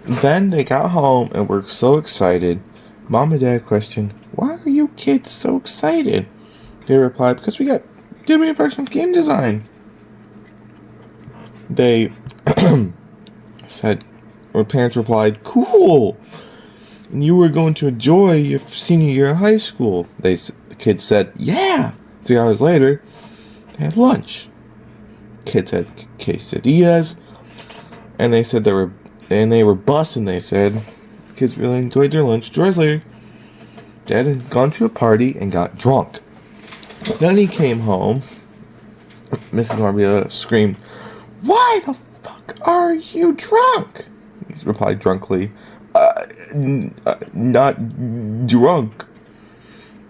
Then they got home and were so excited. Mom and Dad questioned, "Why are you kids so excited?" They replied, "Because we got Jimmy Parsons game design." They said, or parents replied, "Cool! And you were going to enjoy your senior year of high school." The kids said, "Yeah!" 3 hours later, they had lunch. Kids had quesadillas, and they said they were bussing. They said, kids really enjoyed their lunch. 2 hours later, Dad had gone to a party and got drunk. Then he came home. Mrs. Marbella screamed, "Why the fuck are you drunk?" He replied drunkly, "Not drunk."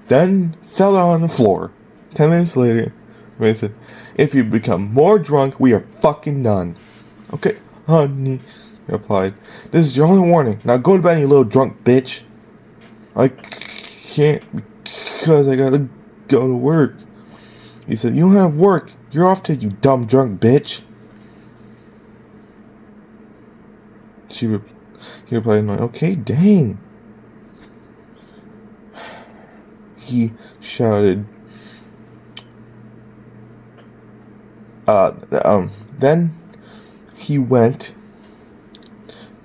Then fell on the floor. 10 minutes later, Ray said, "If you become more drunk, we are fucking done." "Okay, honey," he replied. "This is your only warning. Now go to bed, you little drunk bitch." "I can't because I gotta go to work." He said, "You don't have work. You're off to, you dumb drunk bitch." He replied, "Okay, dang." He shouted. Then he went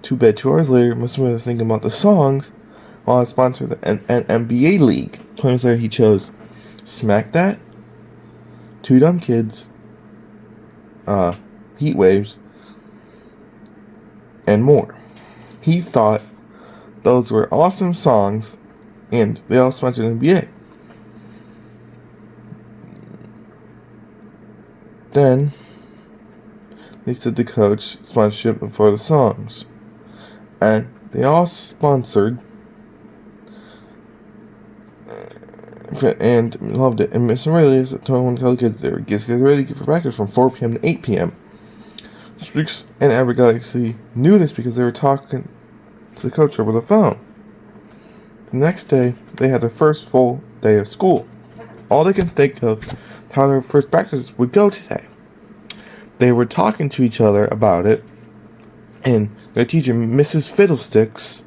to bed. 2 hours later, Mr. was thinking about the songs while I sponsored the NBA League. 20 minutes later, he chose Smack That, Two Dumb Kids, Heat Waves, and more. He thought those were awesome songs, and they all sponsored NBA. Then they said the coach sponsorship for the songs, and they all sponsored and loved it. And Miss Aurelius told one of the kids they were getting ready for practice from 4 p.m. to 8 p.m. Streaks and Aberg Galaxy knew this because they were talking to the coach over the phone. The next day, they had their first full day of school. All they can think of how their first practice would go today. They were talking to each other about it, and their teacher, Mrs. Fiddlesticks,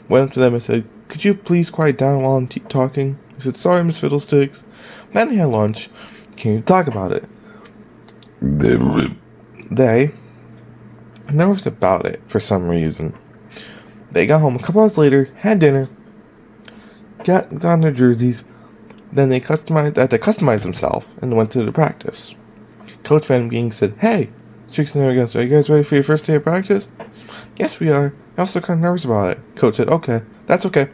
went up to them and said, "Could you please quiet down while I'm talking?" He said, "Sorry, Miss Fiddlesticks." Then they had lunch, came to talk about it. They nervous about it for some reason. They got home a couple hours later, had dinner, got on their jerseys, then they customized themselves and went to the practice. Coach Van Ging said, "Hey, Streaks and Evergans, are you guys ready for your first day of practice?" "Yes, we are. I'm also kind of nervous about it." Coach said, "Okay, that's okay.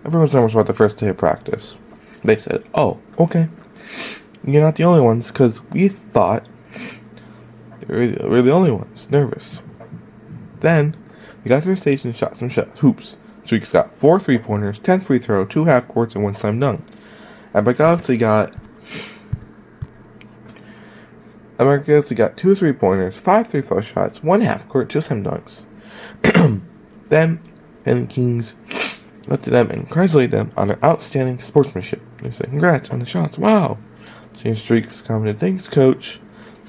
Everyone's nervous about the first day of practice." They said, "Oh, okay. You're not the only ones, because we thought we're the only ones nervous." Then, they got to their station and shot some hoops. Streaks got 4 3-pointers, 10 free throw, 2 half courts, and 1 slam dunk. Aberg Galaxy got 2 3-pointers, 5 3-throw shots, 1 half court, 2 slam dunks. Then, the Kings looked at them and congratulated them on their outstanding sportsmanship. They said, "Congrats on the shots, wow." James Streaks commented, "Thanks, Coach."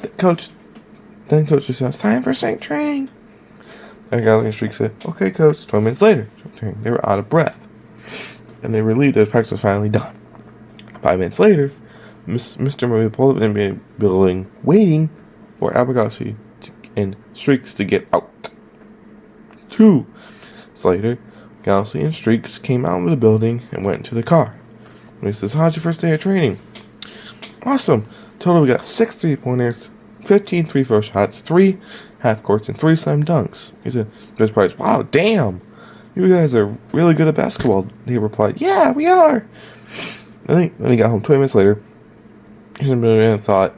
Then Coach just said, "It's time for strength training." And Galaxy Streaks said, "Okay, Coach." 20 minutes later, they were out of breath, and they were relieved that the practice was finally done. 5 minutes later, Mr. Murray pulled up in the NBA building, waiting for Aberg Galaxy and Streaks to get out. 2 minutes later, Galaxy and Streaks came out of the building and went into the car. And he says, "How's your first day of training?" "Awesome. Total, we got 6 3-pointers, 15 3-throw shots, 3 half courts, and 3 slam dunks." He said, "Judge Price, wow, damn. You guys are really good at basketball." He replied, "Yeah, we are." Then he got home 20 minutes later. He thought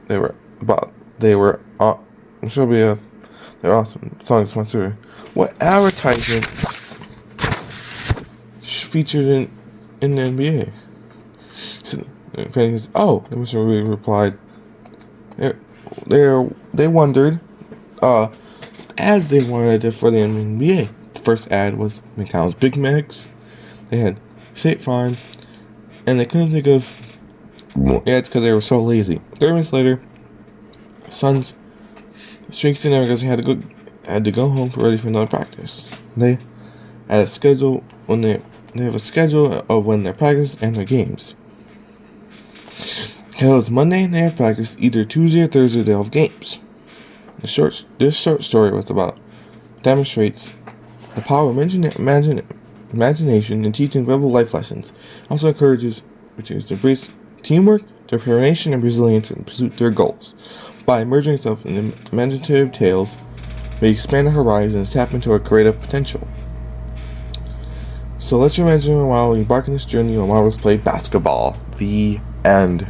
they were awesome song sponsor. What advertisements featured in the NBA? So, "Oh," the Mr. Ruby replied. They wondered, as they wanted it for the NBA. The first ad was McAllen's Big Macs. They had State Farm, and they couldn't think of ads because they were so lazy. 30 minutes later, Suns, Streaks and Evergans had to go home ready for another practice. They had a schedule when they have a schedule of when their practice and their games. It was Monday and they had practice. Either Tuesday or Thursday they'll have games. This short story was about demonstrates the power of imagination in teaching rebel life lessons. Also encourages to embrace teamwork, determination, and resilience in pursuit of their goals. By immersing yourself in imaginative tales, we expand our horizons, tap into our creative potential. So let your imagination while you embark on this journey while Marvels play basketball. The end.